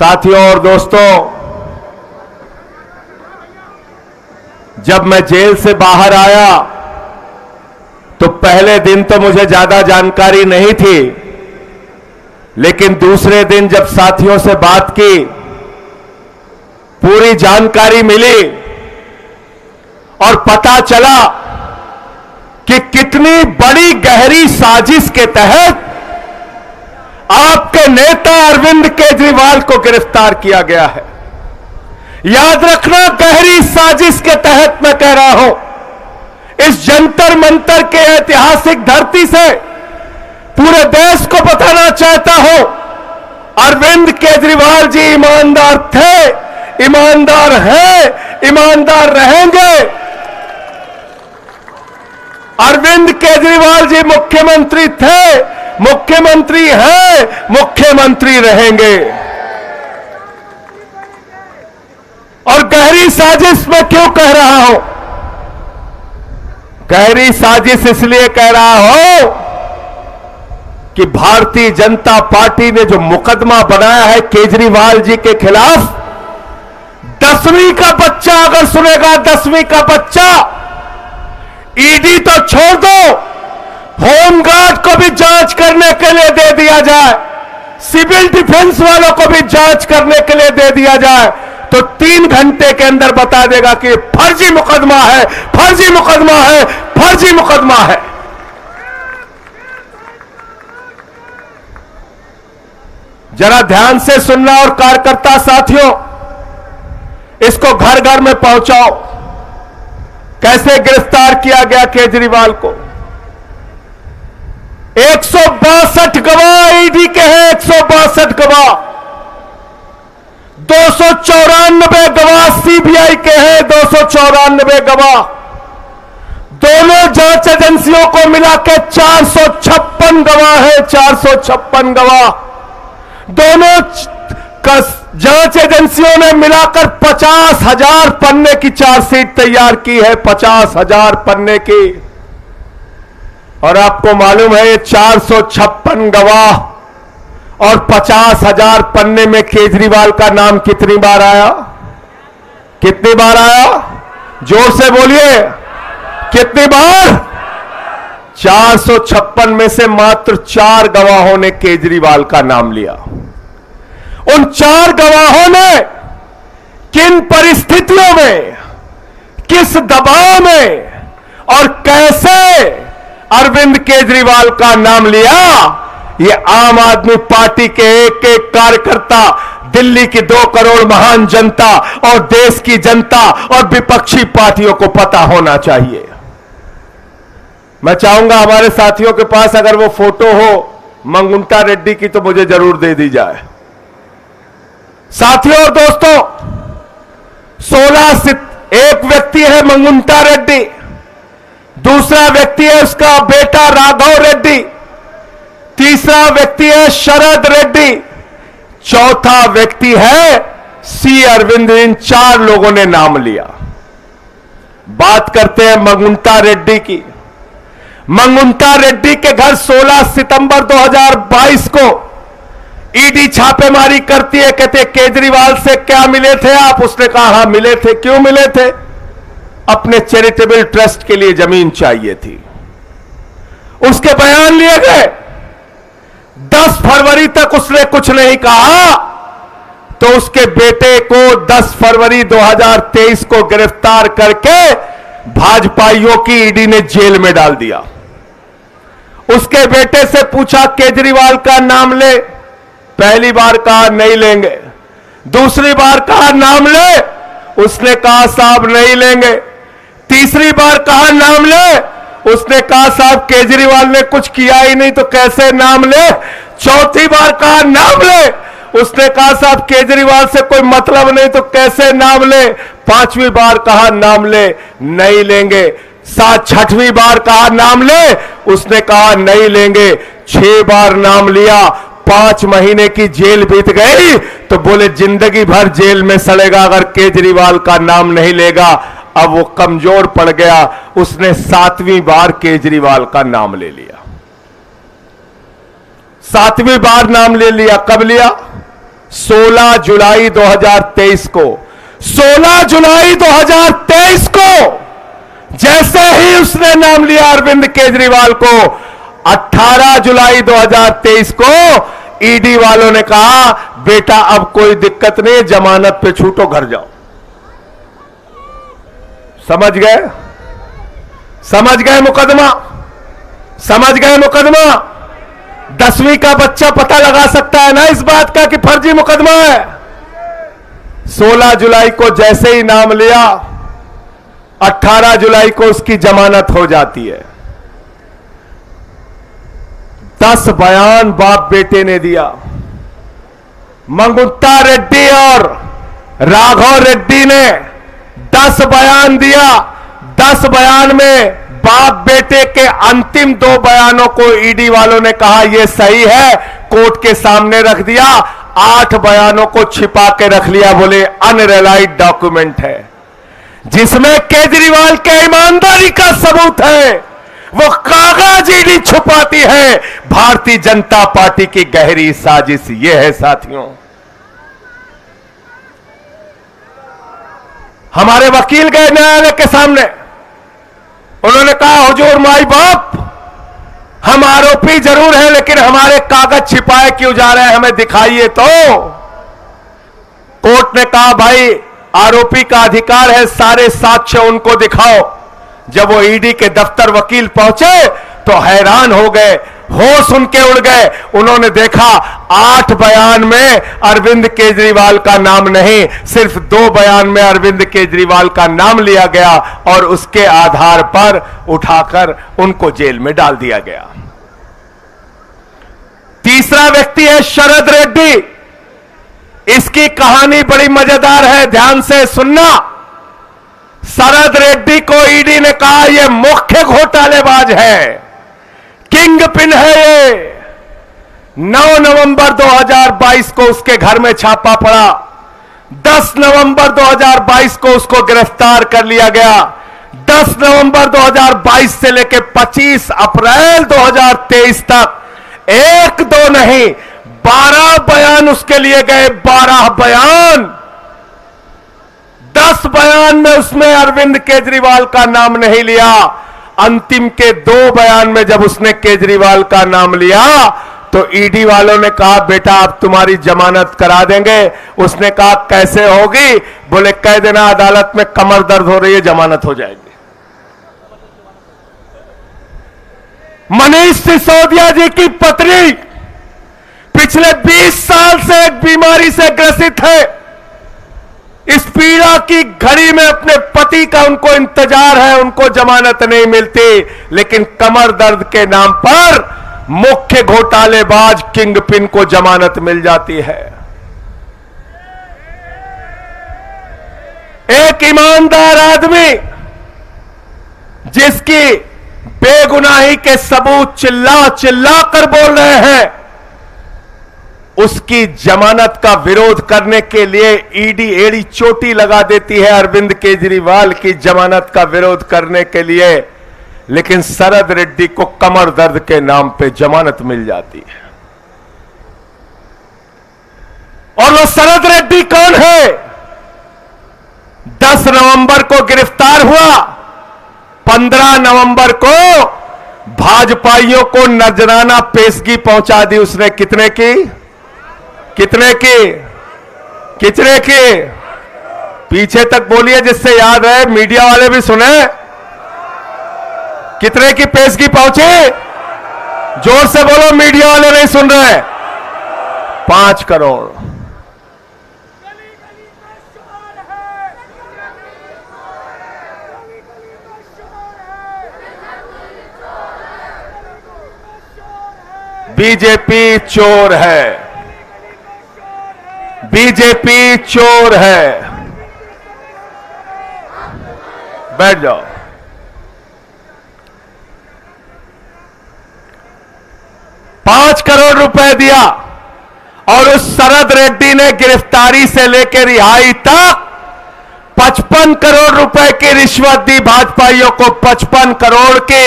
साथियों और दोस्तों, जब मैं जेल से बाहर आया तो पहले दिन तो मुझे ज्यादा जानकारी नहीं थी, लेकिन दूसरे दिन जब साथियों से बात की, पूरी जानकारी मिली और पता चला कि कितनी बड़ी गहरी साजिश के तहत आपके नेता अरविंद केजरीवाल को गिरफ्तार किया गया है। याद रखना, गहरी साजिश के तहत मैं कह रहा हूं। इस जंतर मंतर के ऐतिहासिक धरती से पूरे देश को बताना चाहता हूं, अरविंद केजरीवाल जी ईमानदार थे, ईमानदार हैं, ईमानदार रहेंगे। अरविंद केजरीवाल जी मुख्यमंत्री थे, मुख्यमंत्री हैं, मुख्यमंत्री रहेंगे। और गहरी साजिश में क्यों कह रहा हूं? गहरी साजिश इसलिए कह रहा हूं कि भारतीय जनता पार्टी ने जो मुकदमा बनाया है केजरीवाल जी के खिलाफ, 10वीं का बच्चा अगर सुनेगा, 10वीं का बच्चा, ईडी तो छोड़ दो, होमगार्ड को भी जांच करने के लिए दे दिया जाए, सिविल डिफेंस वालों को भी जांच करने के लिए दे दिया जाए, तो 3 घंटे के अंदर बता देगा कि फर्जी मुकदमा है, फर्जी मुकदमा है, फर्जी मुकदमा है। जरा ध्यान से सुनना और कार्यकर्ता साथियों, इसको घर घर में पहुंचाओ। कैसे गिरफ्तार किया गया केजरीवाल को? 162 गवाह ईडी के हैं, 162 गवाह, 294 गवाह सीबीआई के हैं, 294 गवाह, दोनों जांच एजेंसियों को मिला के 456 गवाह है, 456 गवाह, दोनों जांच एजेंसियों ने मिलाकर 50,000 पन्ने की चार्जशीट तैयार की है, 50,000 पन्ने की। और आपको मालूम है, ये 456 गवाह और 50,000 पन्ने में केजरीवाल का नाम कितनी बार आया? कितनी बार आया? जोर से बोलिए, कितनी बार? 456 में से मात्र 4 गवाहों ने केजरीवाल का नाम लिया। उन 4 गवाहों ने किन परिस्थितियों में, किस दबाव में और कैसे अरविंद केजरीवाल का नाम लिया, ये आम आदमी पार्टी के एक एक कार्यकर्ता, दिल्ली की 2 करोड़ महान जनता और देश की जनता और विपक्षी पार्टियों को पता होना चाहिए। मैं चाहूंगा हमारे साथियों के पास अगर वो फोटो हो मंगुंटा रेड्डी की तो मुझे जरूर दे दी जाए। साथियों और दोस्तों, एक व्यक्ति है मंगुंटा रेड्डी, दूसरा व्यक्ति है उसका बेटा राघव रेड्डी, तीसरा व्यक्ति है शरद रेड्डी, चौथा व्यक्ति है सी अरविंद। इन 4 लोगों ने नाम लिया। बात करते हैं मंगुंटा रेड्डी की। मंगुंटा रेड्डी के घर 16 सितंबर 2022 को ईडी छापेमारी करती है। कहते केजरीवाल से क्या मिले थे आप? उसने कहा हां मिले थे। क्यों मिले थे? अपने चैरिटेबल ट्रस्ट के लिए जमीन चाहिए थी। उसके बयान लिए गए। 10 फरवरी तक उसने कुछ नहीं कहा, तो उसके बेटे को 10 फरवरी 2023 को गिरफ्तार करके भाजपाइयों की ईडी ने जेल में डाल दिया। उसके बेटे से पूछा केजरीवाल का नाम ले, पहली बार कहा नहीं लेंगे, दूसरी बार कहा नाम ले, उसने कहा साहब नहीं लेंगे, तीसरी बार कहा नाम ले, उसने कहा साहब केजरीवाल ने कुछ किया ही नहीं तो कैसे नाम ले, चौथी बार कहा नाम ले, उसने कहा साहब केजरीवाल से कोई मतलब नहीं तो कैसे नाम ले, 5वीं बार कहा नाम ले, नहीं लेंगे, 6वीं बार कहा नाम ले, उसने कहा नहीं लेंगे, 6 बार नाम लिया, 5 महीने की जेल बीत गई तो बोले जिंदगी भर जेल में सड़ेगा अगर केजरीवाल का नाम नहीं लेगा। अब वो कमजोर पड़ गया, उसने 7वीं बार केजरीवाल का नाम ले लिया। 7वीं बार नाम ले लिया। कब लिया? 16 जुलाई 2023 को 16 जुलाई 2023 को जैसे ही उसने नाम लिया अरविंद केजरीवाल को, 18 जुलाई 2023 को ईडी वालों ने कहा बेटा अब कोई दिक्कत नहीं, जमानत पे छूटो, घर जाओ। समझ गए? समझ गए मुकदमा? समझ गए मुकदमा? 10वीं का बच्चा पता लगा सकता है ना इस बात का कि फर्जी मुकदमा है। 16 जुलाई को जैसे ही नाम लिया, 18 जुलाई को उसकी जमानत हो जाती है। 10 बयान बाप बेटे ने दिया। मंगुंटा रेड्डी और राघव रेड्डी ने 10 बयान दिया। 10 बयान में बाप बेटे के अंतिम 2 बयानों को ईडी वालों ने कहा यह सही है, कोर्ट के सामने रख दिया। 8 बयानों को छिपा के रख लिया, बोले अनरिलाइड डॉक्यूमेंट है, जिसमें केजरीवाल के ईमानदारी का सबूत है। वो कागज ईडी छुपाती है। भारतीय जनता पार्टी की गहरी साजिश यह है साथियों। हमारे वकील गए न्यायालय के सामने, उन्होंने कहा हुजूर माई बाप, हम आरोपी जरूर हैं लेकिन हमारे कागज छिपाए क्यों जा रहे हैं, हमें दिखाइए तो। कोर्ट ने कहा भाई आरोपी का अधिकार है, सारे साक्ष्य उनको दिखाओ। जब वो ईडी के दफ्तर वकील पहुंचे तो हैरान हो गए, होश उनके उड़ गए। उन्होंने देखा 8 बयान में अरविंद केजरीवाल का नाम नहीं, सिर्फ 2 बयान में अरविंद केजरीवाल का नाम लिया गया और उसके आधार पर उठाकर उनको जेल में डाल दिया गया। तीसरा व्यक्ति है शरद रेड्डी। इसकी कहानी बड़ी मजेदार है, ध्यान से सुनना। शरद रेड्डी को ईडी ने कहा यह मुख्य घोटालेबाज है, किंग पिन है ये। 9 नवंबर 2022 को उसके घर में छापा पड़ा। 10 नवंबर 2022 को उसको गिरफ्तार कर लिया गया। 10 नवंबर 2022 से लेकर 25 अप्रैल 2023 तक 1-2 नहीं 12 बयान उसके लिए गए। 12 बयान। 10 बयान में उसने अरविंद केजरीवाल का नाम नहीं लिया। अंतिम के 2 बयान में जब उसने केजरीवाल का नाम लिया तो ईडी वालों ने कहा बेटा अब तुम्हारी जमानत करा देंगे। उसने कहा कैसे होगी? बोले कह देना अदालत में कमर दर्द हो रही है, जमानत हो जाएगी। मनीष सिसोदिया जी की पत्नी पिछले 20 साल से एक बीमारी से ग्रसित है। इस पीड़ा की घड़ी में अपने पति का उनको इंतजार है, उनको जमानत नहीं मिलती, लेकिन कमर दर्द के नाम पर मुख्य घोटालेबाज किंगपिन को जमानत मिल जाती है। एक ईमानदार आदमी जिसकी बेगुनाही के सबूत चिल्ला चिल्ला कर बोल रहे हैं, उसकी जमानत का विरोध करने के लिए ईडी एड़ी चोटी लगा देती है अरविंद केजरीवाल की जमानत का विरोध करने के लिए, लेकिन शरद रेड्डी को कमर दर्द के नाम पे जमानत मिल जाती है। और वो शरद रेड्डी कौन है? 10 नवंबर को गिरफ्तार हुआ। 15 नवंबर को भाजपाइयों को नजराना पेशगी पहुंचा दी उसने। कितने की? कितने की? कितने की? पीछे तक बोलिए जिससे याद है, मीडिया वाले भी सुने। कितने की पेशगी पहुंची? जोर से बोलो, मीडिया वाले नहीं सुन रहे। 5 करोड़। बीजेपी चोर है, बीजेपी चोर है। बैठ जाओ। $5 करोड़ दिया और उस शरद रेड्डी ने गिरफ्तारी से लेकर रिहाई तक 55 करोड़ रुपए की रिश्वत दी भाजपाइयों को। 55 करोड़ की।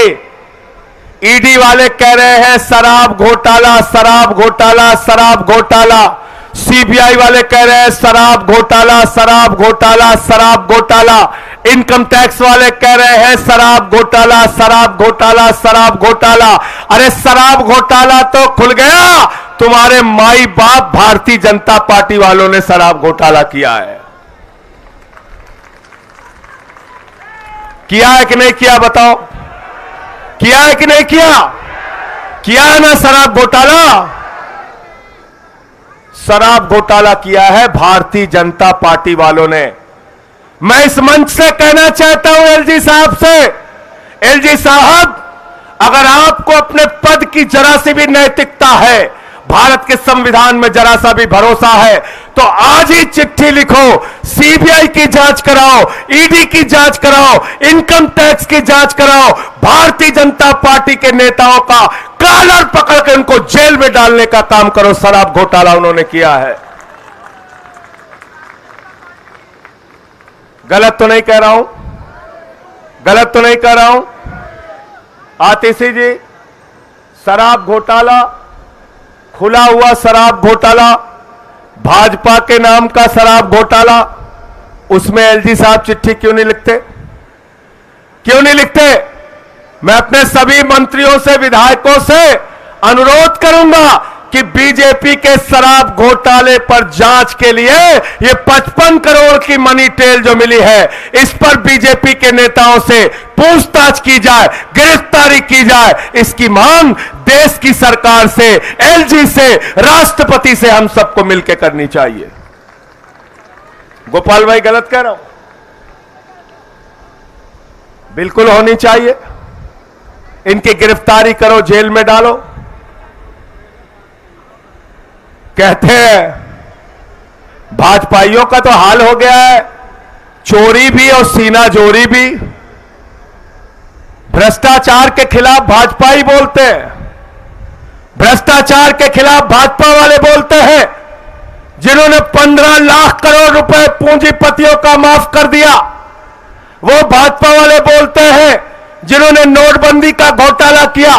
ईडी वाले कह रहे हैं शराब घोटाला, शराब घोटाला, शराब घोटाला। सीबीआई वाले कह रहे हैं शराब घोटाला, शराब घोटाला, शराब घोटाला। इनकम टैक्स वाले कह रहे हैं शराब घोटाला, शराब घोटाला, शराब घोटाला। अरे शराब घोटाला तो खुल गया, तुम्हारे माई बाप भारतीय जनता पार्टी वालों ने शराब घोटाला किया है। किया है कि नहीं किया बताओ? किया है कि नहीं किया? किया है ना शराब घोटाला? शराब घोटाला किया है भारतीय जनता पार्टी वालों ने। मैं इस मंच से कहना चाहता हूं एलजी साहब से, एलजी साहब, अगर आपको अपने पद की जरा सी भी नैतिकता है, भारत के संविधान में जरा सा भी भरोसा है, तो आज ही चिट्ठी लिखो, सीबीआई की जांच कराओ, ईडी की जांच कराओ, इनकम टैक्स की जांच कराओ, भारतीय जनता पार्टी के नेताओं का कॉलर पकड़ के उनको जेल में डालने का काम करो। शराब घोटाला उन्होंने किया है। गलत तो नहीं कह रहा हूं? गलत तो नहीं कह रहा हूं? आतिशी जी, शराब घोटाला, खुला हुआ शराब घोटाला, भाजपा के नाम का शराब घोटाला, उसमें एलजी साहब चिट्ठी क्यों नहीं लिखते? क्यों नहीं लिखते? मैं अपने सभी मंत्रियों से, विधायकों से अनुरोध करूंगा कि बीजेपी के शराब घोटाले पर जांच के लिए ये 55 करोड़ की मनी ट्रेल जो मिली है, इस पर बीजेपी के नेताओं से पूछताछ की जाए, गिरफ्तारी की जाए। इसकी मांग देश की सरकार से, एलजी से, राष्ट्रपति से हम सबको मिलकर करनी चाहिए। गोपाल भाई गलत कह रहा हूं? बिल्कुल होनी चाहिए। इनकी गिरफ्तारी करो, जेल में डालो। कहते हैं भाजपाइयों का तो हाल हो गया है, चोरी भी और सीना जोरी भी। भ्रष्टाचार के खिलाफ भाजपाई बोलते हैं, भ्रष्टाचार के खिलाफ भाजपा वाले बोलते हैं। जिन्होंने 15 लाख करोड़ रुपए पूंजीपतियों का माफ कर दिया, वो भाजपा वाले बोलते हैं। जिन्होंने नोटबंदी का घोटाला किया,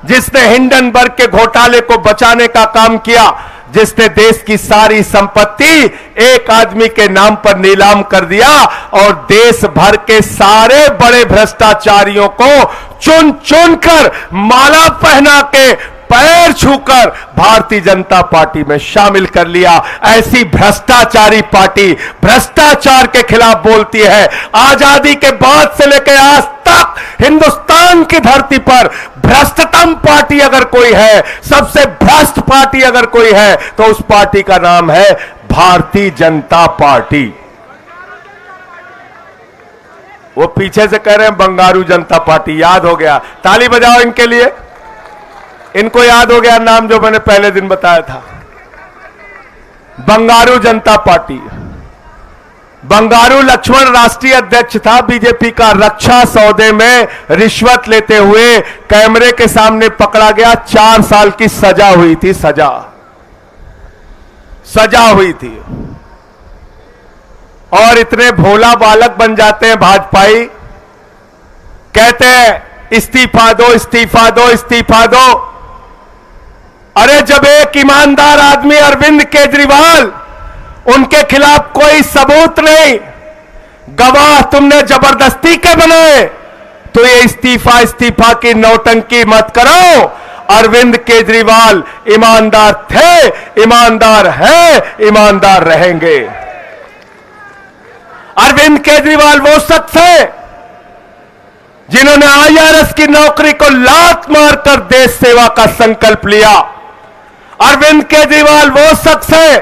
जिसने हिंडनबर्ग के घोटाले को बचाने का काम किया, जिसने देश की सारी संपत्ति एक आदमी के नाम पर नीलाम कर दिया और देश भर के सारे बड़े भ्रष्टाचारियों को चुन चुन कर, माला पहना के, पैर छूकर भारतीय जनता पार्टी में शामिल कर लिया। ऐसी भ्रष्टाचारी पार्टी भ्रष्टाचार के खिलाफ बोलती है। आजादी के बाद से लेकर आज तक हिंदुस्तान की धरती पर भ्रष्टतम पार्टी अगर कोई है, सबसे भ्रष्ट पार्टी अगर कोई है, तो उस पार्टी का नाम है भारतीय जनता पार्टी। वो पीछे से कह रहे हैं बंगारू जनता पार्टी, याद हो गया। ताली बजाओ इनके लिए। इनको याद हो गया नाम जो मैंने पहले दिन बताया था, बंगारू जनता पार्टी। बंगारू लक्ष्मण राष्ट्रीय अध्यक्ष था बीजेपी का। रक्षा सौदे में रिश्वत लेते हुए कैमरे के सामने पकड़ा गया। 4 साल की सजा हुई थी, सजा हुई थी। और इतने भोला बालक बन जाते हैं भाजपाई, कहते हैं इस्तीफा दो, इस्तीफा दो, इस्तीफा दो। अरे जब एक ईमानदार आदमी अरविंद केजरीवाल, उनके खिलाफ कोई सबूत नहीं, गवाह तुमने जबरदस्ती के बनाए, तो ये इस्तीफा की नौटंकी मत करो। अरविंद केजरीवाल ईमानदार थे, ईमानदार है, ईमानदार रहेंगे। अरविंद केजरीवाल वो शख्स है जिन्होंने आईआरएस की नौकरी को लात मारकर देश सेवा का संकल्प लिया। अरविंद केजरीवाल वो शख्स है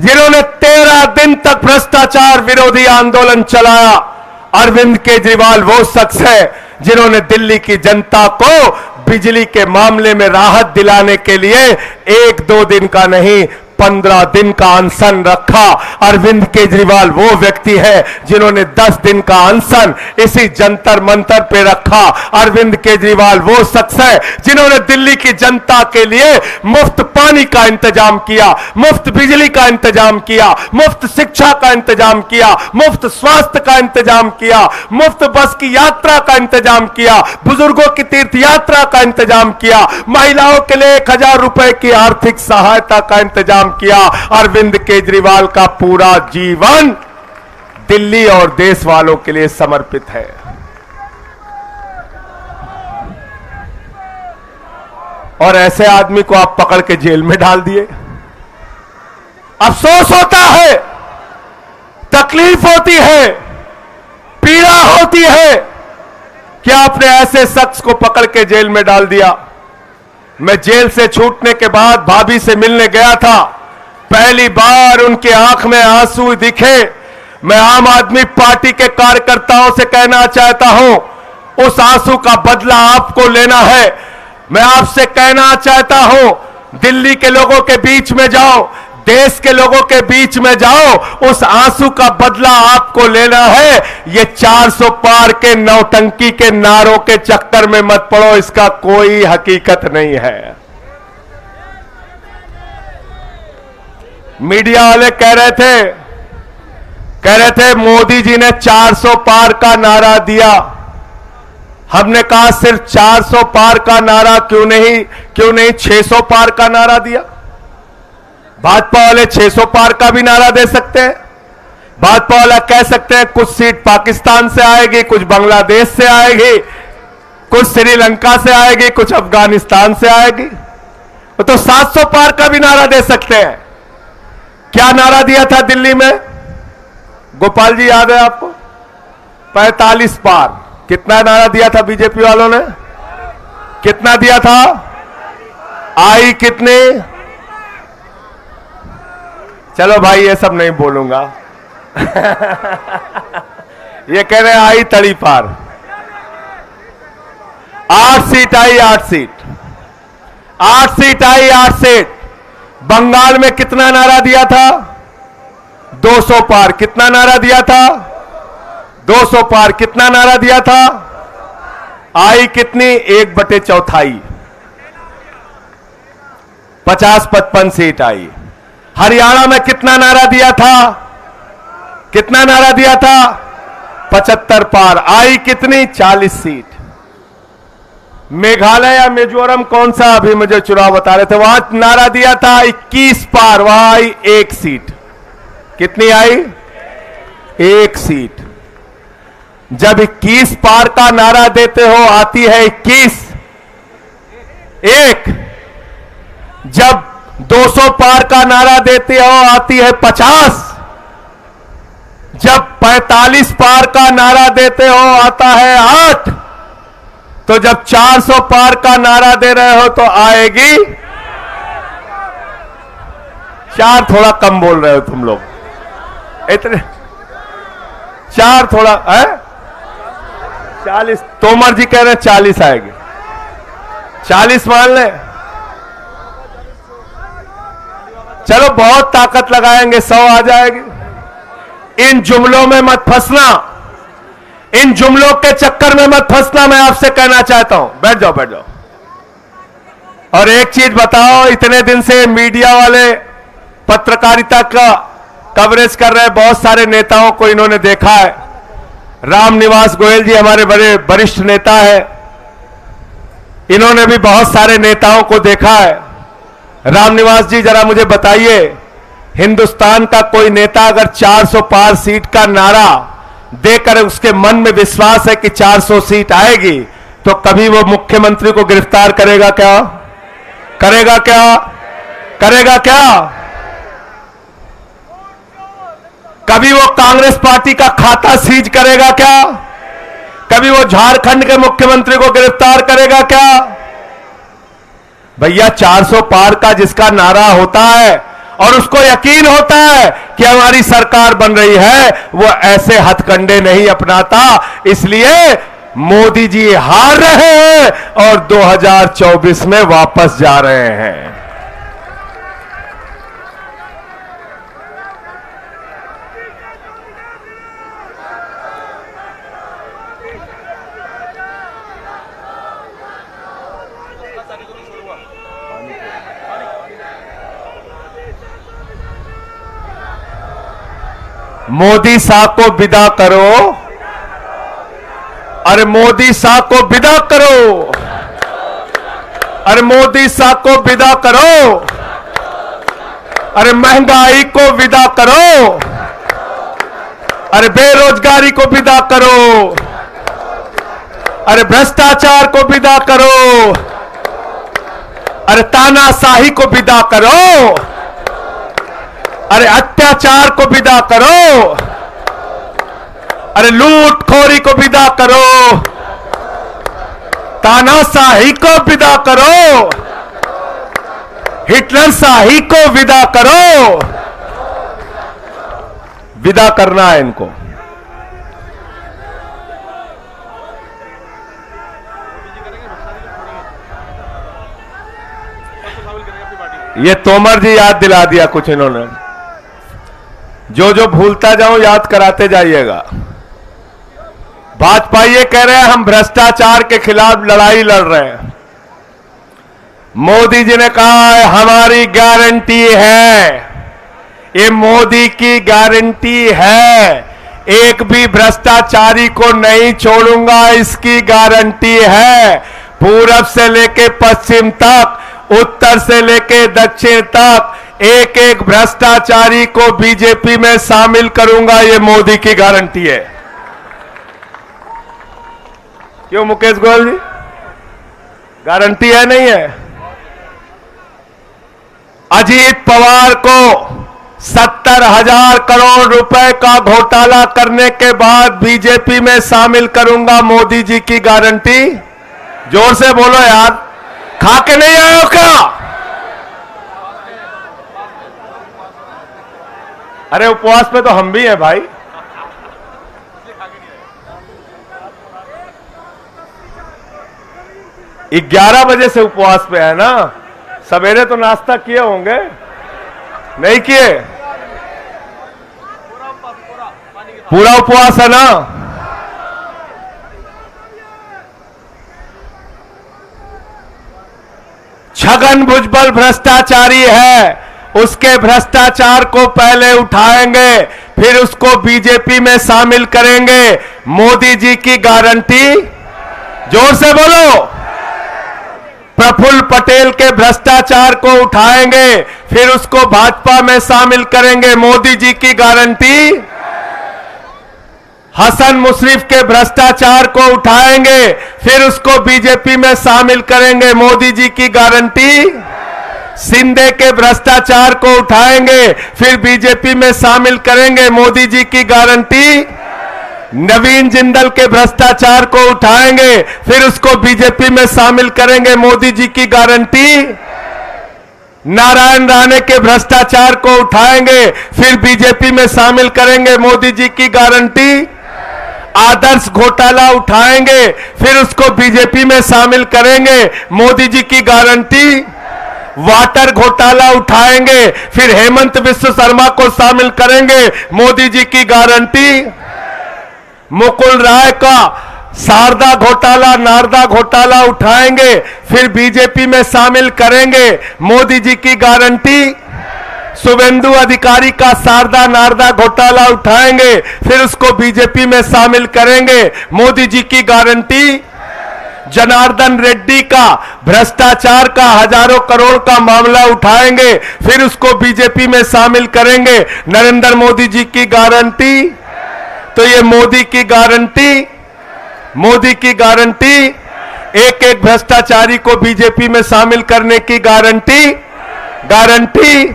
जिन्होंने 13 दिन तक भ्रष्टाचार विरोधी आंदोलन चलाया। अरविंद केजरीवाल वो शख्स है जिन्होंने दिल्ली की जनता को बिजली के मामले में राहत दिलाने के लिए 1-2 दिन का नहीं, 15 दिन का अनशन रखा। अरविंद केजरीवाल वो व्यक्ति है जिन्होंने 10 दिन का अनशन इसी जंतर मंतर पे रखा। अरविंद केजरीवाल वो शख्स है जिन्होंने दिल्ली की जनता के लिए मुफ्त पानी का इंतजाम किया, मुफ्त बिजली का इंतजाम किया, मुफ्त शिक्षा का इंतजाम किया, मुफ्त स्वास्थ्य का इंतजाम किया, मुफ्त बस की यात्रा का इंतजाम किया, बुजुर्गों की तीर्थ यात्रा का इंतजाम किया, महिलाओं के लिए 1000 रुपए की आर्थिक सहायता का इंतजाम काम किया। अरविंद केजरीवाल का पूरा जीवन दिल्ली और देश वालों के लिए समर्पित है। और ऐसे आदमी को आप पकड़ के जेल में डाल दिए। अफसोस होता है, तकलीफ होती है, पीड़ा होती है कि आपने ऐसे शख्स को पकड़ के जेल में डाल दिया। मैं जेल से छूटने के बाद भाभी से मिलने गया था। पहली बार उनकी आंख में आंसू दिखे। मैं आम आदमी पार्टी के कार्यकर्ताओं से कहना चाहता हूं, उस आंसू का बदला आपको लेना है। मैं आपसे कहना चाहता हूं, दिल्ली के लोगों के बीच में जाओ, देश के लोगों के बीच में जाओ, उस आंसू का बदला आपको लेना है। ये 400 पार के नौटंकी के नारों के चक्कर में मत पड़ो, इसका कोई हकीकत नहीं है। मीडिया वाले कह रहे थे मोदी जी ने 400 पार का नारा दिया। हमने कहा सिर्फ 400 पार का नारा क्यों नहीं 600 पार का नारा दिया। भाजपा वाले 600 पार का भी नारा दे सकते हैं। भाजपा वाला कह सकते हैं कुछ सीट पाकिस्तान से आएगी, कुछ बांग्लादेश से आएगी, कुछ श्रीलंका से आएगी, कुछ अफगानिस्तान से आएगी। तो 700 पार का भी नारा दे सकते हैं। क्या नारा दिया था दिल्ली में, गोपाल जी याद है आपको? 45 पार। कितना नारा दिया था बीजेपी वालों ने? कितना दिया था? आई कितने? चलो भाई ये सब नहीं बोलूंगा। ये कह रहे हैं आई तड़ी पार। 8 सीट आई, 8 सीट, 8 सीट आई, 8 सीट। बंगाल में कितना नारा दिया था? 200 पार। कितना नारा दिया था? 200 पार। कितना नारा दिया था? आई कितनी? 1/4। 50-55 सीट आई। हरियाणा में कितना नारा दिया था? कितना नारा दिया था? 75 पार। आई कितनी? 40 सीट। मेघालय या मिजोरम कौन सा अभी मुझे चुनाव बता रहे थे, वहां नारा दिया था 21 पार, वहां आई 1 सीट। कितनी आई? 1 सीट। जब 21 पार का नारा देते हो आती है 21, 1। जब 200 पार का नारा देते हो आती है 50। जब 45 पार का नारा देते हो आता है 8। तो जब 400 पार का नारा दे रहे हो तो आएगी 4। थोड़ा कम बोल रहे हो तुम लोग, इतने 4 थोड़ा है। 40 तोमर जी कह रहे हैं 40 आएगी। 40 मान ले, चलो बहुत ताकत लगाएंगे 100 आ जाएगी। इन जुमलों में मत फंसना, इन जुमलों के चक्कर में मत फंसना, मैं आपसे कहना चाहता हूं। बैठ जाओ, बैठ जाओ। और एक चीज बताओ, इतने दिन से मीडिया वाले पत्रकारिता का कवरेज कर रहे बहुत सारे नेताओं को इन्होंने देखा है। रामनिवास गोयल जी हमारे बड़े वरिष्ठ नेता है, इन्होंने भी बहुत सारे नेताओं को देखा है। रामनिवास जी जरा मुझे बताइए, हिंदुस्तान का कोई नेता अगर 400 पार सीट का नारा देकर उसके मन में विश्वास है कि 400 सीट आएगी, तो कभी वो मुख्यमंत्री को गिरफ्तार करेगा क्या? करेगा क्या? करेगा क्या? कभी वो कांग्रेस पार्टी का खाता सीज करेगा क्या? कभी वो झारखंड के मुख्यमंत्री को गिरफ्तार करेगा क्या? भैया 400 पार का जिसका नारा होता है और उसको यकीन होता है कि हमारी सरकार बन रही है, वो ऐसे हथकंडे नहीं अपनाता। इसलिए मोदी जी हार रहे हैं और 2024 में वापस जा रहे हैं। मोदी शाह को विदा करो, अरे मोदी शाह को विदा करो, अरे मोदी शाह को विदा करो। अरे महंगाई को विदा करो, अरे बेरोजगारी को विदा करो, अरे भ्रष्टाचार को विदा करो, अरे तानाशाही को विदा करो, अरे अत्याचार को विदा करो, अरे लूटखोरी को विदा करो, तानाशाही को विदा करो, हिटलर शाही को विदा करो। विदा करना है इनको। ये तोमर जी याद दिला दिया कुछ इन्होंने, जो जो भूलता जाऊं याद कराते जाइएगा। भाजपा ये कह रहे हैं हम भ्रष्टाचार के खिलाफ लड़ाई लड़ रहे हैं। मोदी जी ने कहा है हमारी गारंटी है, ये मोदी की गारंटी है, एक भी भ्रष्टाचारी को नहीं छोड़ूंगा, इसकी गारंटी है। पूरब से लेके पश्चिम तक, उत्तर से लेके दक्षिण तक, एक एक भ्रष्टाचारी को बीजेपी में शामिल करूंगा, ये मोदी की गारंटी है। क्यों मुकेश गोयल जी, गारंटी है नहीं है? अजीत पवार को 70,000 करोड़ रुपए का घोटाला करने के बाद बीजेपी में शामिल करूंगा, मोदी जी की गारंटी। जोर से बोलो यार, खा के नहीं आए हो क्या? अरे उपवास पे तो हम भी हैं भाई। ये 11 बजे से उपवास पे है ना, सवेरे तो नाश्ता किए होंगे, नहीं किए? पूरा उपवास है ना? छगन भुजबल भ्रष्टाचारी है, उसके भ्रष्टाचार को पहले उठाएंगे, फिर उसको बीजेपी में शामिल करेंगे, मोदी जी की गारंटी। जोर से बोलो। प्रफुल्ल पटेल के भ्रष्टाचार को उठाएंगे, फिर उसको भाजपा में शामिल करेंगे, मोदी जी की गारंटी। हसन मुशर्रफ के भ्रष्टाचार को उठाएंगे, फिर उसको बीजेपी में शामिल करेंगे, मोदी जी की गारंटी। शिंदे के भ्रष्टाचार को उठाएंगे, फिर बीजेपी में शामिल करेंगे, मोदी जी की गारंटी। नवीन जिंदल के भ्रष्टाचार को उठाएंगे, फिर उसको बीजेपी में शामिल करेंगे, मोदी जी की गारंटी। नारायण राणे के भ्रष्टाचार को उठाएंगे, फिर बीजेपी में शामिल करेंगे, मोदी जी की गारंटी। आदर्श घोटाला उठाएंगे, फिर उसको बीजेपी में शामिल करेंगे, मोदी जी की गारंटी। वाटर घोटाला उठाएंगे, फिर हेमंत बिस्व शर्मा को शामिल करेंगे, मोदी जी की गारंटी। मुकुल राय का शारदा घोटाला, नारदा घोटाला उठाएंगे, फिर बीजेपी में शामिल करेंगे, मोदी जी की गारंटी। शुभेंदु अधिकारी का शारदा नारदा घोटाला उठाएंगे, फिर उसको बीजेपी में शामिल करेंगे, मोदी जी की गारंटी। जनार्दन रेड्डी का भ्रष्टाचार का हजारों करोड़ का मामला उठाएंगे, फिर उसको बीजेपी में शामिल करेंगे, नरेंद्र मोदी जी की गारंटी। तो ये मोदी की गारंटी, मोदी की गारंटी, एक एक भ्रष्टाचारी को बीजेपी में शामिल करने की गारंटी। गारंटी।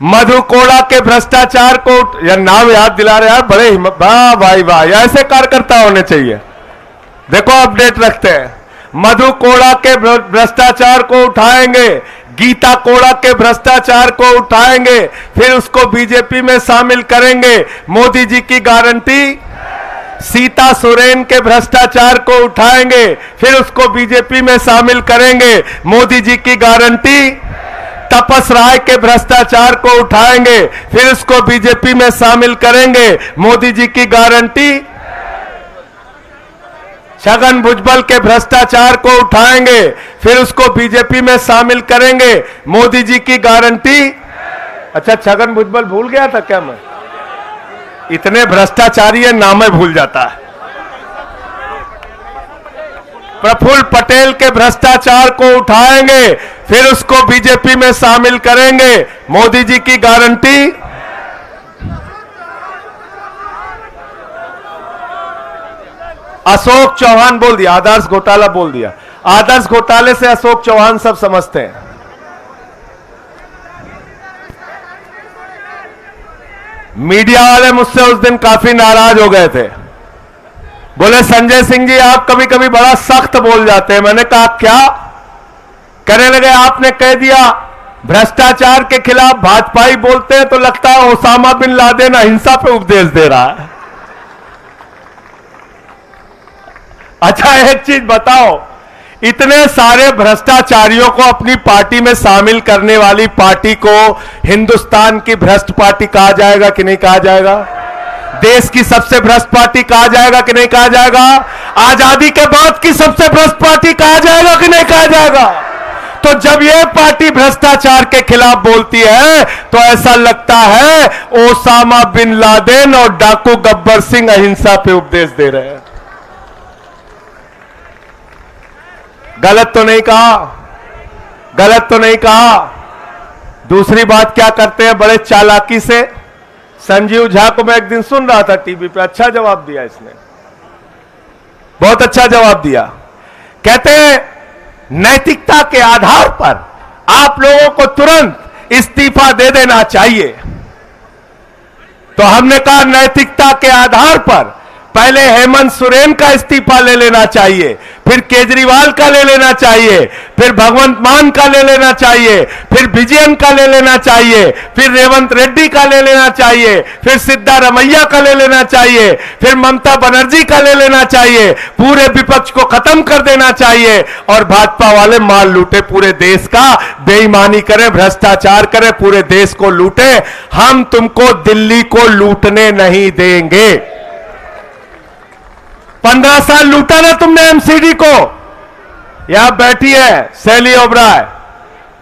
मधु कोड़ा के भ्रष्टाचार को, यार नाम याद दिला रहे यार, बड़े हिम्मत, वाह भाई वाह, ऐसे कार्यकर्ता होने चाहिए। देखो अपडेट रखते हैं। मधु कोड़ा के भ्रष्टाचार को उठाएंगे, गीता कोड़ा के भ्रष्टाचार को उठाएंगे, फिर उसको बीजेपी में शामिल करेंगे, मोदी जी की गारंटी। सीता सोरेन के भ्रष्टाचार को उठाएंगे, फिर उसको बीजेपी में शामिल करेंगे, मोदी जी की गारंटी। तपस राय के भ्रष्टाचार को उठाएंगे, फिर उसको बीजेपी में शामिल करेंगे, मोदी जी की गारंटी। छगन भुजबल के भ्रष्टाचार को उठाएंगे, फिर उसको बीजेपी में शामिल करेंगे, मोदी जी की गारंटी। अच्छा, छगन भुजबल भूल गया था क्या मैं? इतने भ्रष्टाचारी है, नाम भूल जाता है। प्रफुल्ल पटेल के भ्रष्टाचार को उठाएंगे, फिर उसको बीजेपी में शामिल करेंगे। मोदी जी की गारंटी। अशोक चौहान बोल दिया, आदर्श घोटाला बोल दिया। आदर्श घोटाले से अशोक चौहान सब समझते हैं। मीडिया वाले मुझसे उस दिन काफी नाराज हो गए थे, बोले संजय सिंह जी आप कभी कभी बड़ा सख्त बोल जाते हैं। मैंने कहा क्या? कहने लगे आपने कह दिया भ्रष्टाचार के खिलाफ भाजपाई बोलते हैं तो लगता है ओसामा बिन लादेन अहिंसा पे उपदेश दे रहा है। अच्छा एक चीज बताओ, इतने सारे भ्रष्टाचारियों को अपनी पार्टी में शामिल करने वाली पार्टी को हिंदुस्तान की भ्रष्ट पार्टी कहा जाएगा कि नहीं कहा जाएगा? देश की सबसे भ्रष्ट पार्टी कहा जाएगा कि नहीं कहा जाएगा? आजादी के बाद की सबसे भ्रष्ट पार्टी कहा जाएगा कि नहीं कहा जाएगा? तो जब यह पार्टी भ्रष्टाचार के खिलाफ बोलती है तो ऐसा लगता है ओसामा बिन लादेन और डाकू गब्बर सिंह अहिंसा पे उपदेश दे रहे हैं। गलत तो नहीं कहा? गलत तो नहीं कहा? दूसरी बात क्या करते हैं बड़े चालाकी से, संजीव झा को मैं एक दिन सुन रहा था टीवी पे, अच्छा जवाब दिया इसने, बहुत अच्छा जवाब दिया। कहते हैं नैतिकता के आधार पर आप लोगों को तुरंत इस्तीफा दे देना चाहिए। तो हमने कहा नैतिकता के आधार पर पहले हेमंत सोरेन का इस्तीफा ले लेना चाहिए, फिर केजरीवाल का ले लेना चाहिए, फिर भगवंत मान का ले लेना चाहिए, फिर विजयन का ले लेना चाहिए, फिर रेवंत रेड्डी का ले लेना चाहिए, फिर सिद्धारमैया का ले लेना चाहिए, फिर ममता बनर्जी का ले लेना चाहिए। पूरे विपक्ष को खत्म कर देना चाहिए और भाजपा वाले माल लूटे पूरे देश का, बेईमानी करें, भ्रष्टाचार करें, पूरे देश को लूटे। हम तुमको दिल्ली को लूटने नहीं देंगे। 15 साल लूटा ना तुमने एमसीडी को। यहां बैठी है शैली ओबराय,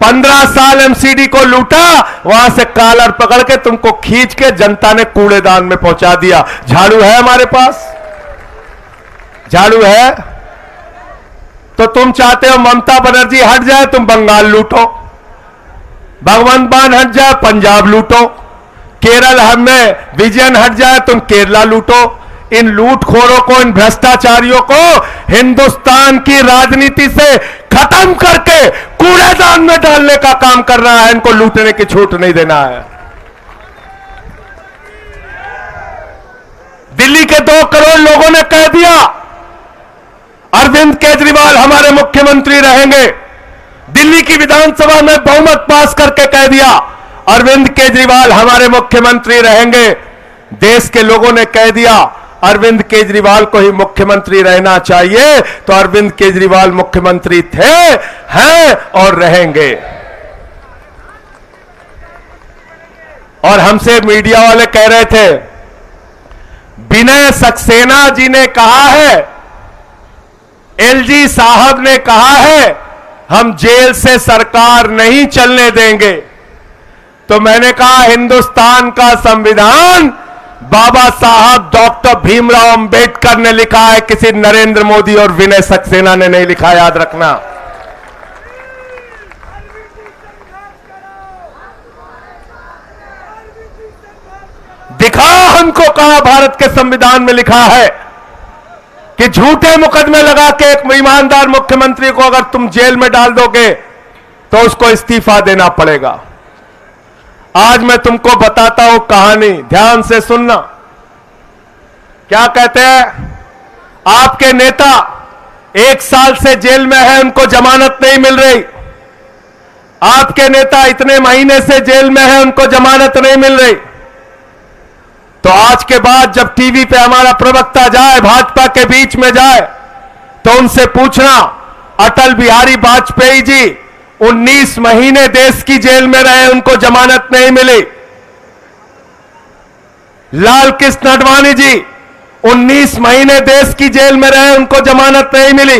15 साल एमसीडी को लूटा, वहां से कॉलर पकड़ के तुमको खींच के जनता ने कूड़ेदान में पहुंचा दिया। झाड़ू है हमारे पास? झाड़ू है? तो तुम चाहते हो ममता बनर्जी हट जाए, तुम बंगाल लूटो, भगवंत मान हट जाए, पंजाब लूटो, केरल हमें विजयन हट जाए, तुम केरला लूटो। इन लूटखोरों को, इन भ्रष्टाचारियों को हिंदुस्तान की राजनीति से खत्म करके कूड़ेदान में डालने का काम कर रहा है। इनको लूटने की छूट नहीं देना है। दिल्ली के 2 करोड़ लोगों ने कह दिया अरविंद केजरीवाल हमारे मुख्यमंत्री रहेंगे। दिल्ली की विधानसभा में बहुमत पास करके कह दिया अरविंद केजरीवाल हमारे मुख्यमंत्री रहेंगे। देश के लोगों ने कह दिया अरविंद केजरीवाल को ही मुख्यमंत्री रहना चाहिए, तो अरविंद केजरीवाल मुख्यमंत्री थे, हैं और रहेंगे। और हमसे मीडिया वाले कह रहे थे विनय सक्सेना जी ने कहा है, एलजी साहब ने कहा है हम जेल से सरकार नहीं चलने देंगे। तो मैंने कहा हिंदुस्तान का संविधान बाबा साहब डॉक्टर भीमराव अंबेडकर ने लिखा है, किसी नरेंद्र मोदी और विनय सक्सेना ने नहीं लिखा, याद रखना। दिखाओ हमको कहां भारत के संविधान में लिखा है कि झूठे मुकदमे लगा के एक ईमानदार मुख्यमंत्री को अगर तुम जेल में डाल दोगे तो उसको इस्तीफा देना पड़ेगा। आज मैं तुमको बताता हूं कहानी, ध्यान से सुनना। क्या कहते हैं, आपके नेता 1 साल से जेल में है, उनको जमानत नहीं मिल रही। आपके नेता इतने महीने से जेल में है, उनको जमानत नहीं मिल रही। तो आज के बाद जब टीवी पे हमारा प्रवक्ता जाए, भाजपा के बीच में जाए, तो उनसे पूछना अटल बिहारी वाजपेयी जी 19 महीने देश की जेल में रहे, उनको जमानत नहीं मिली। लाल कृष्ण आडवाणी जी 19 महीने देश की जेल में रहे, उनको जमानत नहीं मिली।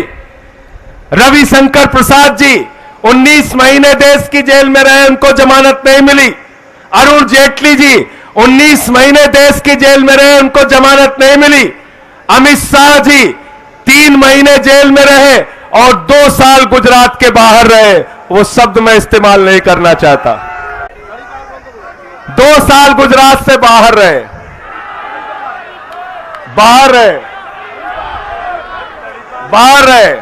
रविशंकर प्रसाद जी 19 महीने देश की जेल में रहे, उनको जमानत नहीं मिली। अरुण जेटली जी 19 महीने देश की जेल में रहे, उनको जमानत नहीं मिली। अमित शाह जी 3 महीने जेल में रहे और 2 साल गुजरात के बाहर रहे, वो शब्द मैं इस्तेमाल नहीं करना चाहता। 2 साल गुजरात से बाहर रहे, बाहर रहे, बाहर रहे।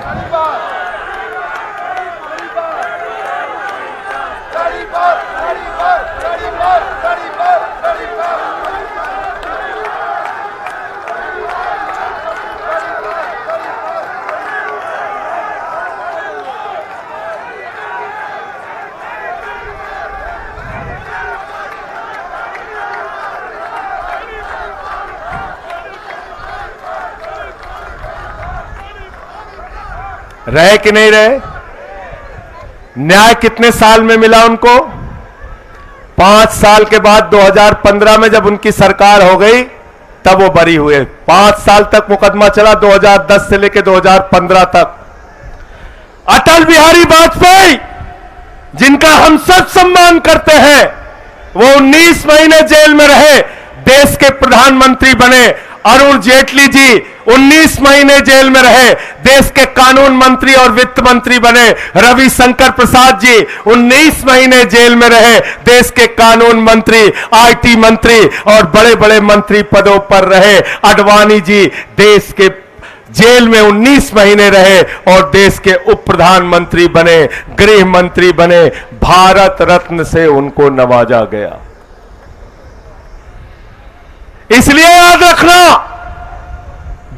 रहे कि नहीं रहे? न्याय कितने साल में मिला उनको? 5 साल के बाद 2015 में जब उनकी सरकार हो गई तब वो बरी हुए। 5 साल तक मुकदमा चला, 2010 से लेकर 2015 तक। अटल बिहारी वाजपेयी, जिनका हम सब सम्मान करते हैं, वो 19 महीने जेल में रहे, देश के प्रधानमंत्री बने। अरुण जेटली जी 19 महीने जेल में रहे, देश के कानून मंत्री और वित्त मंत्री बने। रविशंकर प्रसाद जी 19 महीने जेल में रहे, देश के कानून मंत्री, आईटी मंत्री और बड़े बड़े मंत्री पदों पर रहे। आडवाणी जी देश के जेल में 19 महीने रहे और देश के उप प्रधानमंत्री बने, गृह मंत्री बने। भारत रत्न से उनको नवाजा गया। इसलिए याद रखना,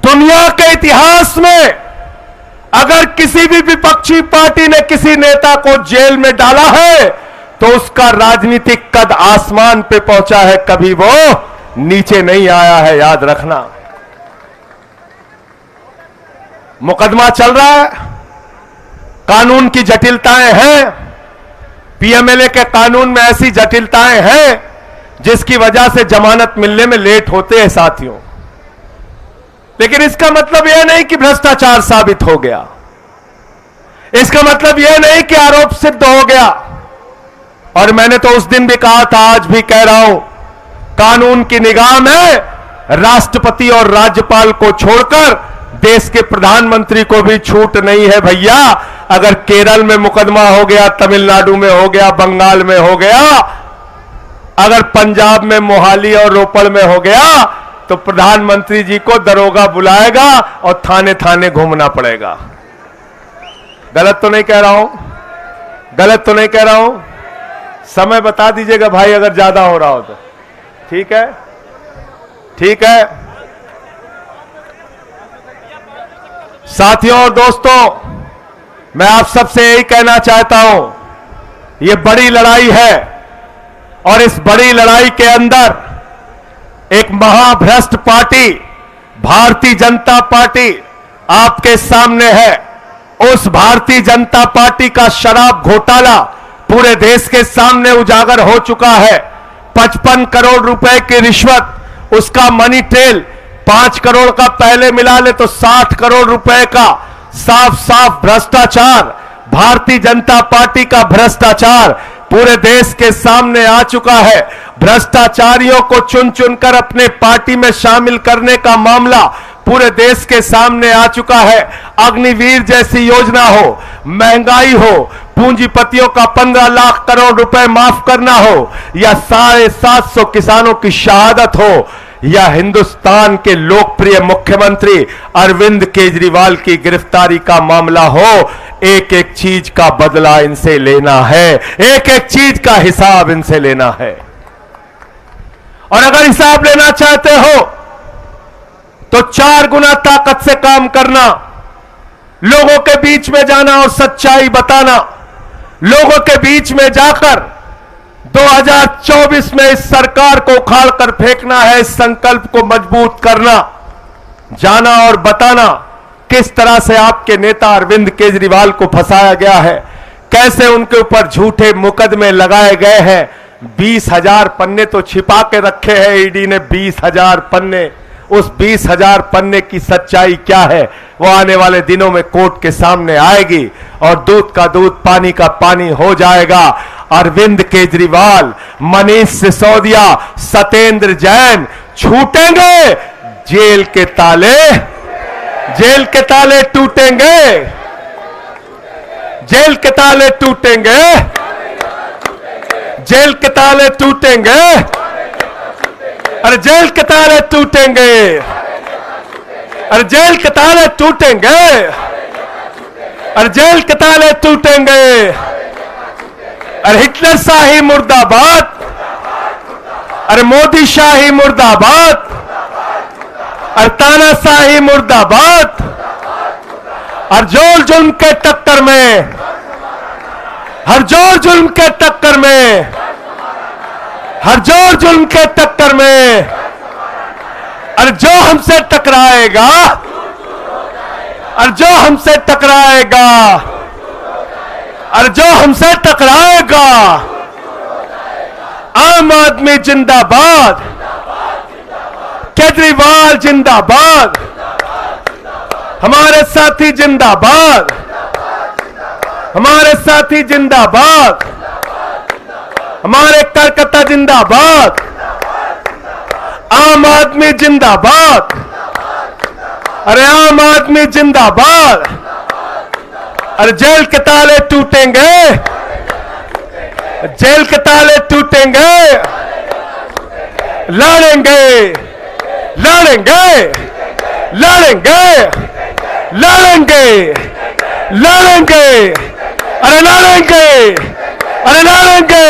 दुनिया के इतिहास में अगर किसी भी विपक्षी पार्टी ने किसी नेता को जेल में डाला है तो उसका राजनीतिक कद आसमान पे पहुंचा है, कभी वो नीचे नहीं आया है, याद रखना। मुकदमा चल रहा है, कानून की जटिलताएं हैं, पीएमएलए के कानून में ऐसी जटिलताएं हैं जिसकी वजह से जमानत मिलने में लेट होते हैं साथियों। लेकिन इसका मतलब यह नहीं कि भ्रष्टाचार साबित हो गया, इसका मतलब यह नहीं कि आरोप सिद्ध हो गया। और मैंने तो उस दिन भी कहा था, आज भी कह रहा हूं, कानून की निगाह में राष्ट्रपति और राज्यपाल को छोड़कर देश के प्रधानमंत्री को भी छूट नहीं है भैया। अगर केरल में मुकदमा हो गया, तमिलनाडु में हो गया, बंगाल में हो गया, अगर पंजाब में मोहाली और रोपड़ में हो गया, तो प्रधानमंत्री जी को दरोगा बुलाएगा और थाने थाने घूमना पड़ेगा। गलत तो नहीं कह रहा हूं? गलत तो नहीं कह रहा हूं? समय बता दीजिएगा भाई अगर ज्यादा हो रहा हो तो। ठीक है, ठीक है साथियों और दोस्तों, मैं आप सबसे यही कहना चाहता हूं, यह बड़ी लड़ाई है और इस बड़ी लड़ाई के अंदर एक महाभ्रष्ट पार्टी भारतीय जनता पार्टी आपके सामने है। उस भारतीय जनता पार्टी का शराब घोटाला पूरे देश के सामने उजागर हो चुका है। 55 करोड़ रुपए की रिश्वत, उसका मनी ट्रेल, 5 करोड़ का पहले मिला ले तो 60 करोड़ रुपए का साफ साफ भ्रष्टाचार, भारतीय जनता पार्टी का भ्रष्टाचार पूरे देश के सामने आ चुका है। भ्रष्टाचारियों को चुन चुनकर अपने पार्टी में शामिल करने का मामला पूरे देश के सामने आ चुका है। अग्निवीर जैसी योजना हो, महंगाई हो, पूंजीपतियों का 15 लाख करोड़ रुपए माफ करना हो, या 750 किसानों की शहादत हो, या हिंदुस्तान के लोकप्रिय मुख्यमंत्री अरविंद केजरीवाल की गिरफ्तारी का मामला हो, एक एक चीज का बदला इनसे लेना है, एक एक चीज का हिसाब इनसे लेना है। और अगर हिसाब लेना चाहते हो तो 4 गुना ताकत से काम करना, लोगों के बीच में जाना और सच्चाई बताना, लोगों के बीच में जाकर 2024 में इस सरकार को उखाड़ कर फेंकना है, इस संकल्प को मजबूत करना, जाना और बताना किस तरह से आपके नेता अरविंद केजरीवाल को फंसाया गया है, कैसे उनके ऊपर झूठे मुकदमे लगाए गए हैं। 20,000 पन्ने तो छिपा के रखे हैं ईडी ने, 20,000 पन्ने। उस 20,000 पन्ने की सच्चाई क्या है वो आने वाले दिनों में कोर्ट के सामने आएगी और दूध का दूध, पानी का पानी हो जाएगा। अरविंद केजरीवाल, मनीष सिसोदिया, सत्येंद्र जैन छूटेंगे, जेल के ताले जेल के ताले टूटेंगे, जेल के ताले टूटेंगे, जेल के ताले टूटेंगे, अरे जेल के ताले टूटेंगे, अरे जेल के ताले टूटेंगे, अरे जेल के ताले टूटेंगे। अरे हिटलर शाही मुर्दाबाद, अरे मोदी शाही मुर्दाबाद, अरे तानाशाही मुर्दाबाद। और जोर जुल्म के टक्कर में, हर जोर जुल्म के टक्कर में, हर जोर जुल्म के टक्कर में, और जो हमसे टकराएगा, और जो हमसे टकराएगा, और जो हमसे टकराएगा, आम आदमी जिंदाबाद, केजरीवाल जिंदाबाद, हमारे साथी जिंदाबाद, हमारे साथी जिंदाबाद, हमारे कार्यकर्ता जिंदाबाद, आम आदमी जिंदाबाद, अरे आम आदमी जिंदाबाद। अरे जेल के ताले टूटेंगे, जेल के ताले टूटेंगे, लड़ेंगे, लड़ेंगे, लड़ेंगे, लड़ेंगे, लड़ेंगे, अरे लड़ेंगे, अरे लड़ेंगे,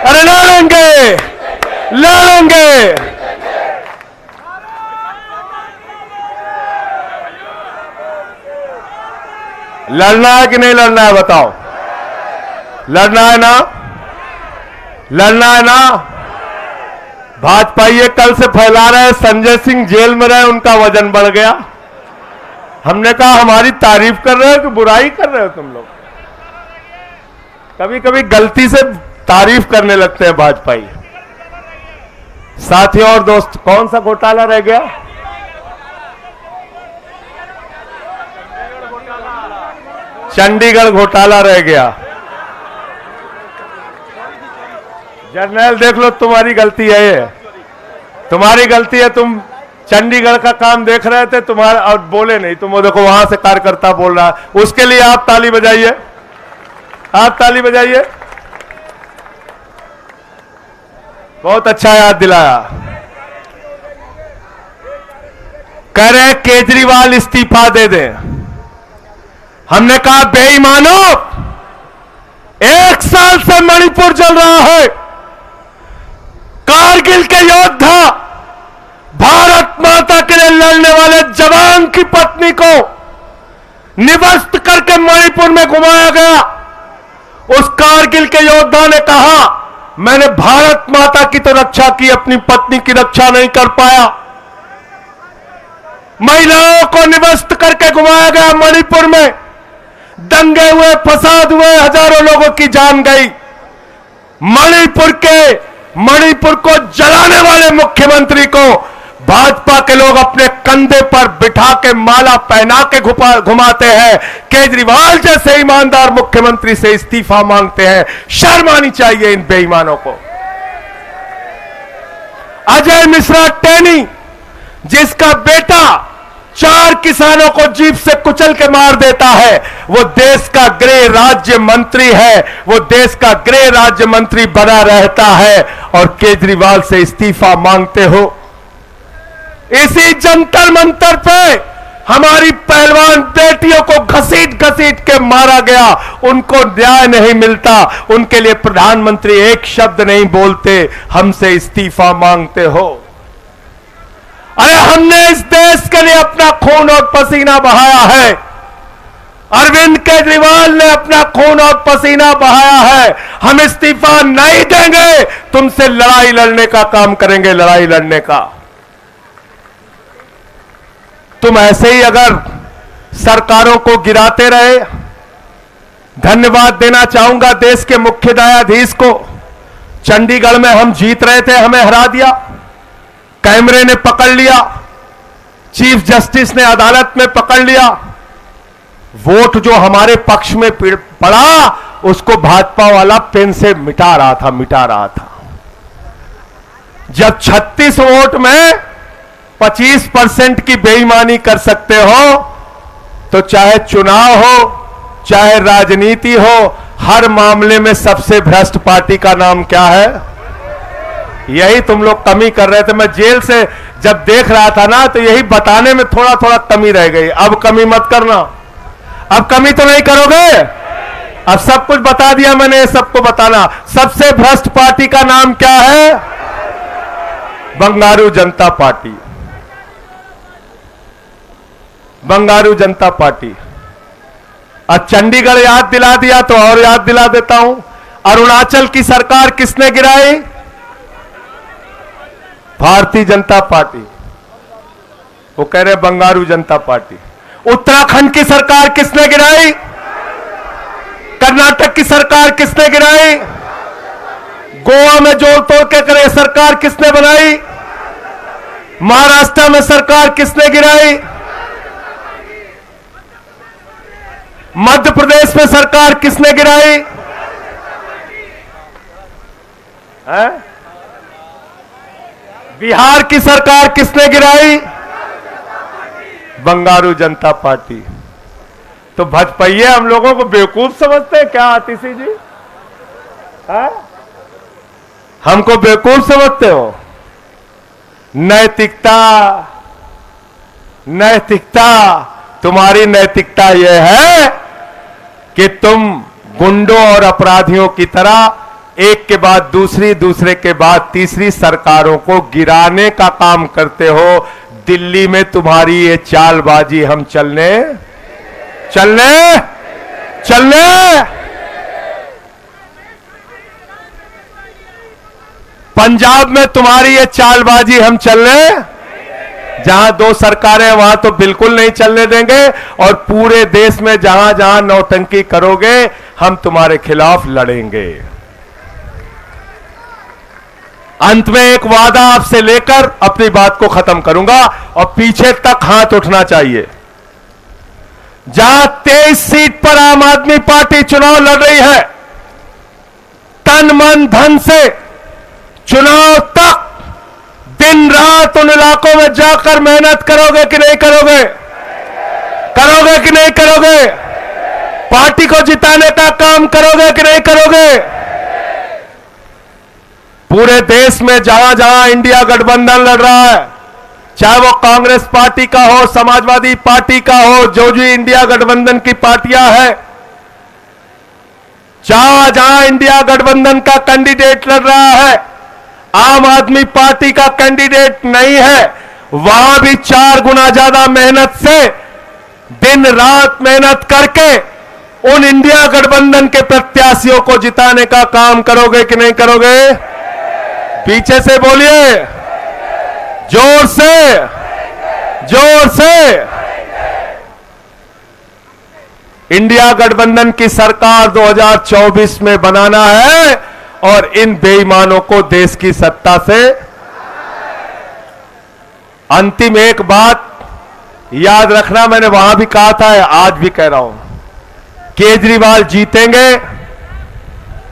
अरे लड़ेंगे, लड़ेंगे। लड़ना है कि नहीं लड़ना है बताओ? लड़ना है ना? लड़ना है ना? भाजपा ये कल से फैला रहे संजय सिंह जेल में रहे, उनका वजन बढ़ गया। हमने कहा हमारी तारीफ कर रहे हो कि बुराई कर रहे हो तुम लोग? कभी कभी गलती से तारीफ करने लगते हैं भाजपाई। साथियों और दोस्त, कौन सा घोटाला रह गया? चंडीगढ़ घोटाला रह गया। जर्नल देख लो, तुम्हारी गलती है ये, तुम्हारी गलती है। तुम चंडीगढ़ का काम देख रहे थे, तुम्हारा और बोले नहीं। तुम वो देखो वहां से कार्यकर्ता बोल रहा है, उसके लिए आप ताली बजाइए, आप ताली बजाइए। बहुत अच्छा याद दिलाया। कह रहे केजरीवाल इस्तीफा दे दें। हमने कहा बेईमानो, 1 साल से मणिपुर जल रहा है। कारगिल के योद्धा, भारत माता के लिए लड़ने वाले जवान की पत्नी को निवस्त करके मणिपुर में घुमाया गया। उस कारगिल के योद्धा ने कहा, मैंने भारत माता की तो रक्षा की, अपनी पत्नी की रक्षा नहीं कर पाया। महिलाओं को निवस्त करके घुमाया गया मणिपुर में। दंगे हुए, फसाद हुए, हजारों लोगों की जान गई। मणिपुर को जलाने वाले मुख्यमंत्री को भाजपा के लोग अपने कंधे पर बिठा के माला पहना के घुमाते हैं। केजरीवाल जैसे ईमानदार मुख्यमंत्री से इस्तीफा मांगते हैं। शर्म आनी चाहिए इन बेईमानों को। अजय मिश्रा टेनी, जिसका बेटा 4 किसानों को जीप से कुचल के मार देता है, वो देश का गृह राज्य मंत्री है, वो देश का गृह राज्य मंत्री बना रहता है और केजरीवाल से इस्तीफा मांगते हो। इसी जंतर मंतर पे हमारी पहलवान बेटियों को घसीट घसीट के मारा गया, उनको न्याय नहीं मिलता। उनके लिए प्रधानमंत्री एक शब्द नहीं बोलते, हमसे इस्तीफा मांगते हो। अरे हमने इस देश के लिए अपना खून और पसीना बहाया है। अरविंद केजरीवाल ने अपना खून और पसीना बहाया है। हम इस्तीफा नहीं देंगे, तुमसे लड़ाई लड़ने का काम करेंगे, लड़ाई लड़ने का। तुम ऐसे ही अगर सरकारों को गिराते रहे। धन्यवाद देना चाहूंगा देश के मुख्य न्यायाधीश को। चंडीगढ़ में हम जीत रहे थे, हमें हरा दिया, कैमरे ने पकड़ लिया, चीफ जस्टिस ने अदालत में पकड़ लिया। वोट जो हमारे पक्ष में पड़ा, उसको भाजपा वाला पेन से मिटा रहा था। जब 36 वोट में 25% की बेईमानी कर सकते हो, तो चाहे चुनाव हो, चाहे राजनीति हो, हर मामले में सबसे भ्रष्ट पार्टी का नाम क्या है? यही तुम लोग कमी कर रहे थे। मैं जेल से जब देख रहा था ना, तो यही बताने में थोड़ा थोड़ा कमी रह गई। अब कमी मत करना। अब कमी तो नहीं करोगे? अब सब कुछ बता दिया मैंने, सबको बताना। सबसे भ्रष्ट पार्टी का नाम क्या है? बंगारू जनता पार्टी। बंगारू जनता पार्टी। अब चंडीगढ़ याद दिला दिया तो और याद दिला देता हूं। अरुणाचल की सरकार किसने गिराई? भारतीय जनता पार्टी। वो कह रहे बंगारू जनता पार्टी। उत्तराखंड की सरकार किसने गिराई? कर्नाटक की सरकार किसने गिराई? गोवा में जोड़ तोड़ के करे सरकार किसने बनाई? महाराष्ट्र में सरकार किसने गिराई? मध्य प्रदेश में सरकार किसने गिराई? है? बिहार की सरकार किसने गिराई? बंगारू जनता पार्टी। तो भाजपाइये हम लोगों को बेवकूफ समझते हैं क्या आतिशी जी? है? हमको बेवकूफ समझते हो? नैतिकता, नैतिकता, तुम्हारी नैतिकता यह है कि तुम गुंडों और अपराधियों की तरह एक के बाद दूसरी, दूसरे के बाद तीसरी सरकारों को गिराने का काम करते हो। दिल्ली में तुम्हारी ये चालबाजी हम चलने पंजाब में तुम्हारी ये चालबाजी हम चलने, जहां दो सरकारें वहां तो बिल्कुल नहीं चलने देंगे। और पूरे देश में जहां जहां नौटंकी करोगे, हम तुम्हारे खिलाफ लड़ेंगे। अंत में एक वादा आपसे लेकर अपनी बात को खत्म करूंगा, और पीछे तक हाथ उठना चाहिए। जहां 23 सीट पर आम आदमी पार्टी चुनाव लड़ रही है, तन मन धन से चुनाव तक दिन रात उन इलाकों में जाकर मेहनत करोगे कि नहीं करोगे? करोगे कि नहीं करोगे? पार्टी को जिताने का काम करोगे कि नहीं करोगे? पूरे देश में जहां जहां इंडिया गठबंधन लड़ रहा है, चाहे वो कांग्रेस पार्टी का हो, समाजवादी पार्टी का हो, जो इंडिया गठबंधन की पार्टियां हैं, जहां जहां इंडिया गठबंधन का कैंडिडेट लड़ रहा है, आम आदमी पार्टी का कैंडिडेट नहीं है, वहां भी 4 गुना ज्यादा मेहनत से दिन रात मेहनत करके उन इंडिया गठबंधन के प्रत्याशियों को जिताने का काम करोगे कि नहीं करोगे? पीछे से बोलिए, जोर से, जोर से। इंडिया गठबंधन की सरकार 2024 में बनाना है, और इन बेईमानों को देश की सत्ता से। अंतिम एक बात याद रखना, मैंने वहां भी कहा था, आज भी कह रहा हूं, केजरीवाल जीतेंगे,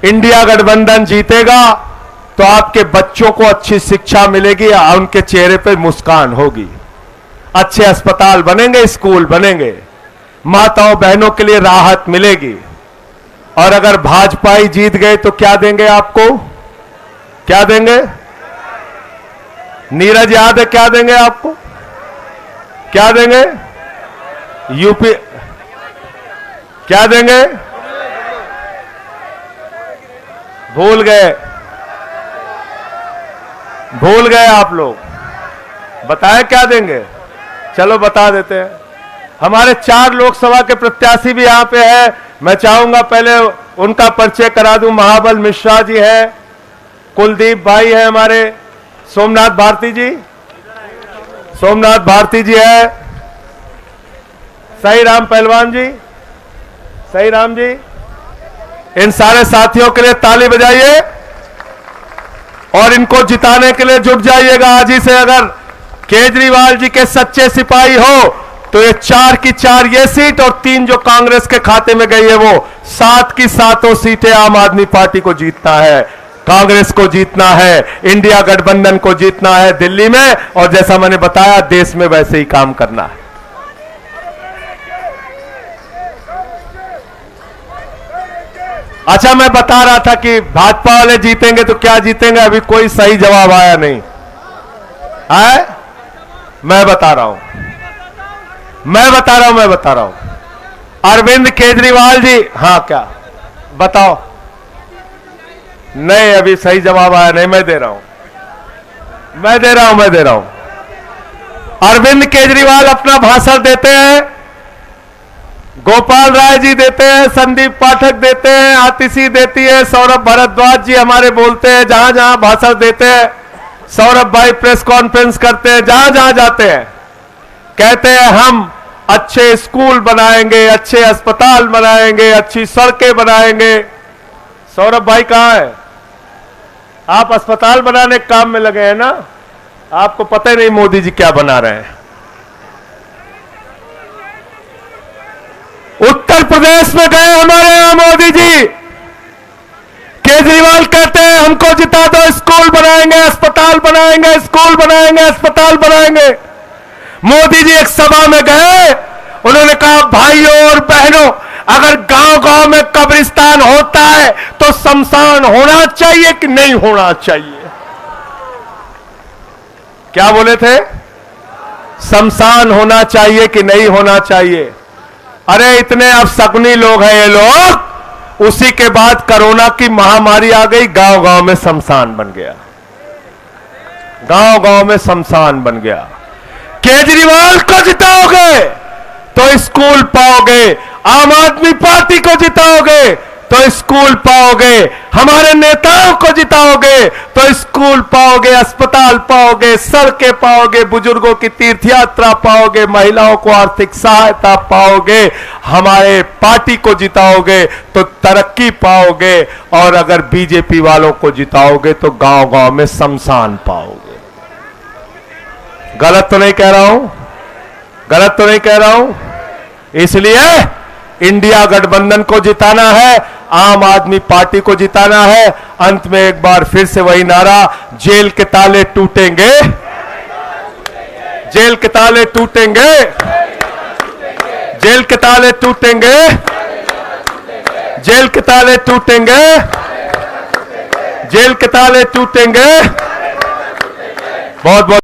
इंडिया गठबंधन जीतेगा, तो आपके बच्चों को अच्छी शिक्षा मिलेगी, उनके चेहरे पर मुस्कान होगी, अच्छे अस्पताल बनेंगे, स्कूल बनेंगे, माताओं बहनों के लिए राहत मिलेगी। और अगर भाजपा ही जीत गए तो क्या देंगे आपको? क्या देंगे? नीरज याद है क्या देंगे आपको? क्या देंगे? यूपी क्या देंगे? भूल गए, भूल गए आप लोग। बताएं क्या देंगे? चलो बता देते हैं। हमारे 4 लोकसभा के प्रत्याशी भी यहां पे है। मैं चाहूंगा पहले उनका परिचय करा दूं। महाबल मिश्रा जी है, कुलदीप भाई है हमारे, सोमनाथ भारती जी, सोमनाथ भारती जी है, सही राम पहलवान जी, सही राम जी। इन सारे साथियों के लिए ताली बजाइए और इनको जिताने के लिए जुट जाइएगा आज ही से। अगर केजरीवाल जी के सच्चे सिपाही हो तो ये 4 की 4 ये सीट और 3 जो कांग्रेस के खाते में गई है वो 7 की 7 सीटें आम आदमी पार्टी को जीतना है। कांग्रेस को जीतना है, इंडिया गठबंधन को जीतना है दिल्ली में, और जैसा मैंने बताया देश में वैसे ही काम करना है। अच्छा, मैं बता रहा था कि भाजपा वाले जीतेंगे तो क्या जीतेंगे, अभी कोई सही जवाब आया नहीं है। मैं बता रहा हूं। अरविंद केजरीवाल जी, हाँ क्या बताओ? नहीं, अभी सही जवाब आया नहीं। मैं दे रहा हूं। अरविंद केजरीवाल अपना भाषण देते हैं, गोपाल राय जी देते हैं, संदीप पाठक देते हैं, आतिशी देती है, सौरभ भारद्वाज जी हमारे बोलते हैं, जहां जहां भाषण देते हैं। सौरभ भाई प्रेस कॉन्फ्रेंस करते हैं, जहां जहां जाते हैं कहते हैं हम अच्छे स्कूल बनाएंगे, अच्छे अस्पताल बनाएंगे, अच्छी सड़कें बनाएंगे। सौरभ भाई कहां है? आप अस्पताल बनाने के काम में लगे हैं ना? आपको पता ही नहीं मोदी जी क्या बना रहे हैं। उत्तर प्रदेश में गए हमारे यहां मोदी जी, केजरीवाल कहते हैं हमको जिता दो, स्कूल बनाएंगे, अस्पताल बनाएंगे, स्कूल बनाएंगे, अस्पताल बनाएंगे। मोदी जी एक सभा में गए, उन्होंने कहा भाइयों और बहनों, अगर गांव-गांव में कब्रिस्तान होता है तो शमशान होना चाहिए कि नहीं होना चाहिए? क्या बोले थे? शमशान होना चाहिए कि नहीं होना चाहिए? अरे इतने अपशकुनी लोग हैं ये लोग। उसी के बाद कोरोना की महामारी आ गई, गांव-गांव में शमशान बन गया। गांव-गांव में शमशान बन गया। केजरीवाल को जिताओगे तो स्कूल पाओगे, आम आदमी पार्टी को जिताओगे तो स्कूल पाओगे, हमारे नेताओं को जिताओगे तो स्कूल पाओगे, अस्पताल पाओगे, सड़कें पाओगे, बुजुर्गों की तीर्थ यात्रा पाओगे, महिलाओं को आर्थिक सहायता पाओगे, हमारे पार्टी को जिताओगे तो तरक्की पाओगे, और अगर बीजेपी वालों को जिताओगे तो गांव-गांव में शमशान पाओगे। गलत तो नहीं कह रहा हूं? इसलिए इंडिया गठबंधन को जिताना है, आम आदमी पार्टी को जिताना है। अंत में एक बार फिर से वही नारा, जेल के ताले टूटेंगे, जेल के ताले टूटेंगे, जेल के ताले टूटेंगे, जेल के ताले टूटेंगे, जेल के ताले टूटेंगे। बहुत बहुत